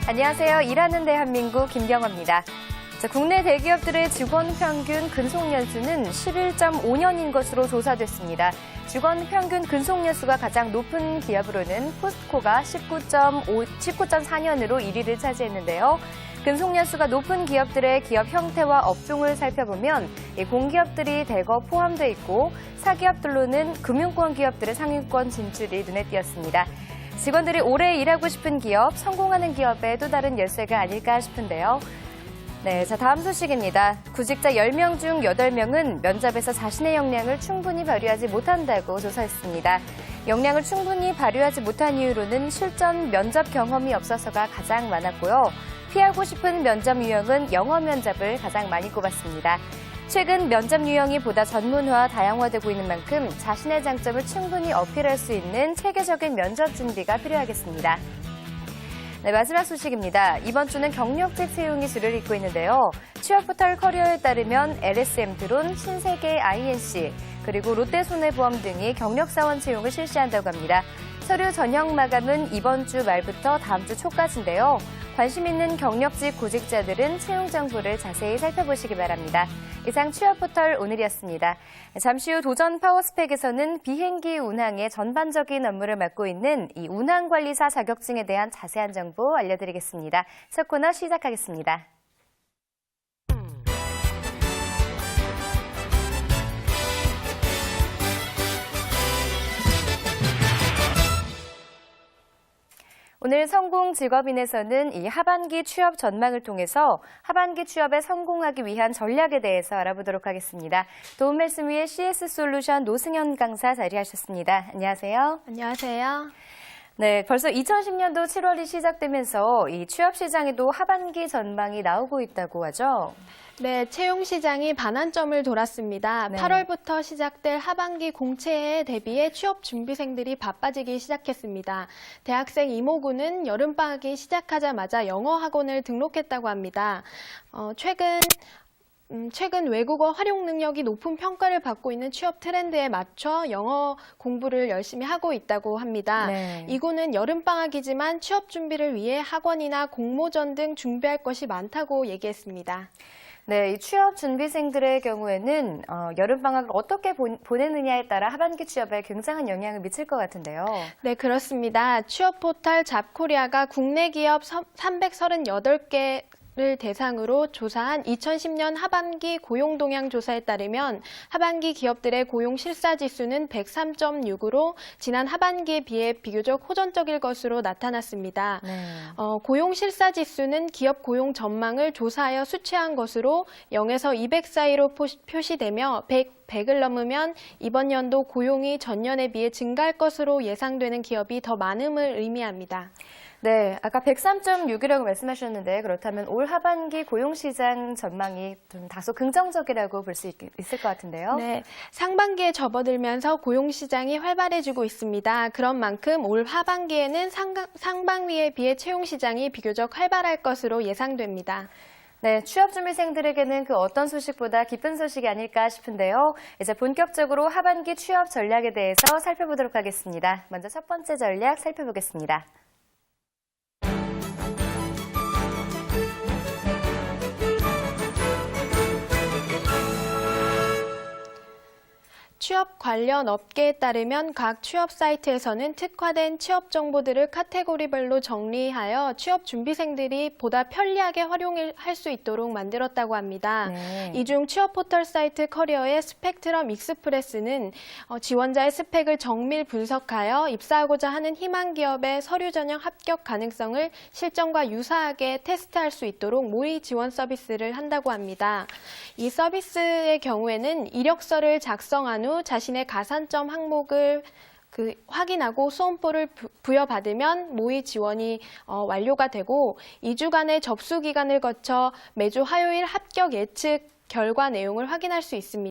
안녕하세요. 일하는 대한민국 김경화입니다. 국내 대기업들의 직원 평균 근속연수는 11.5년인 것으로 조사됐습니다. 직원 평균 근속연수가 가장 높은 기업으로는 포스코가 19.4년으로 1위를 차지했는데요. 근속연수가 높은 기업들의 기업 형태와 업종을 살펴보면 공기업들이 대거 포함돼 있고 사기업들로는 금융권 기업들의 상위권 진출이 눈에 띄었습니다. 직원들이 오래 일하고 싶은 기업, 성공하는 기업의 또 다른 열쇠가 아닐까 싶은데요. 네, 다음 소식입니다. 구직자 10명 중 8명은 면접에서 자신의 역량을 충분히 발휘하지 못한다고 조사했습니다. 역량을 충분히 발휘하지 못한 이유로는 실전 면접 경험이 없어서가 가장 많았고요. 피하고 싶은 면접 유형은 영어 면접을 가장 많이 꼽았습니다. 최근 면접 유형이 보다 전문화, 다양화되고 있는 만큼 자신의 장점을 충분히 어필할 수 있는 체계적인 면접 준비가 필요하겠습니다. 네, 마지막 소식입니다. 이번 주는 경력직 채용이 줄을 잇고 있는데요. 취업 포털 커리어에 따르면 LSM 드론, 신세계 INC, 그리고 롯데손해보험 등이 경력사원 채용을 실시한다고 합니다. 서류 전형 마감은 이번 주 말부터 다음 주 초까지인데요. 관심 있는 경력직 구직자들은 채용 정보를 자세히 살펴보시기 바랍니다. 이상 취업포털 오늘이었습니다. 잠시 후 도전 파워스펙에서는 비행기 운항의 전반적인 업무를 맡고 있는 이 운항관리사 자격증에 대한 자세한 정보 알려드리겠습니다. 첫 코너 시작하겠습니다. 오늘 성공 직업인에서는 이 하반기 취업 전망을 통해서 하반기 취업에 성공하기 위한 전략에 대해서 알아보도록 하겠습니다. 도움 말씀 위해 CS솔루션 노승현 강사 자리하셨습니다. 안녕하세요. 안녕하세요. 네, 벌써 2010년도 7월이 시작되면서 이 취업 시장에도 하반기 전망이 나오고 있다고 하죠? 네, 채용 시장이 반환점을 돌았습니다. 네. 8월부터 시작될 하반기 공채에 대비해 취업 준비생들이 바빠지기 시작했습니다. 대학생 이모군은 여름방학이 시작하자마자 영어 학원을 등록했다고 합니다. 최근 외국어 활용 능력이 높은 평가를 받고 있는 취업 트렌드에 맞춰 영어 공부를 열심히 하고 있다고 합니다. 네. 이군은 여름방학이지만 취업 준비를 위해 학원이나 공모전 등 준비할 것이 많다고 얘기했습니다. 네, 이 취업 준비생들의 경우에는 여름방학을 어떻게 보내느냐에 따라 하반기 취업에 굉장한 영향을 미칠 것 같은데요. 네, 그렇습니다. 취업 포털 잡코리아가 국내 기업 338개 를 대상으로 조사한 2010년 하반기 고용 동향 조사에 따르면 하반기 기업들의 고용 실사 지수는 103.6으로 지난 하반기에 비해 비교적 호전적일 것으로 나타났습니다. 네. 고용 실사 지수는 기업 고용 전망을 조사하여 수치한 것으로 0에서 200 사이로 표시되며 100을 넘으면 이번 연도 고용이 전년에 비해 증가할 것으로 예상되는 기업이 더 많음을 의미합니다. 네, 아까 103.6이라고 말씀하셨는데 그렇다면 올 하반기 고용시장 전망이 좀 다소 긍정적이라고 볼 수 있을 것 같은데요. 네, 상반기에 접어들면서 고용시장이 활발해지고 있습니다. 그런 만큼 올 하반기에는 상반기에 비해 채용시장이 비교적 활발할 것으로 예상됩니다. 네, 취업준비생들에게는 그 어떤 소식보다 기쁜 소식이 아닐까 싶은데요. 이제 본격적으로 하반기 취업 전략에 대해서 살펴보도록 하겠습니다. 먼저 첫 번째 전략 살펴보겠습니다. 취업 관련 업계에 따르면 각 취업 사이트에서는 특화된 취업 정보들을 카테고리별로 정리하여 취업 준비생들이 보다 편리하게 활용할 수 있도록 만들었다고 합니다. 네. 이 중 취업 포털 사이트 커리어의 스펙트럼 익스프레스는 지원자의 스펙을 정밀 분석하여 입사하고자 하는 희망 기업의 서류 전형 합격 가능성을 실전과 유사하게 테스트할 수 있도록 모의 지원 서비스를 한다고 합니다. 이 서비스의 경우에는 이력서를 작성한 후 자신의 가산점 항목을 확인하고 수험표를 부여받으면 모의 지원이 완료가 되고 2주간의 접수 기간을 거쳐 매주 화요일 합격 예측 결과 내용을 확인할 수 있습니다.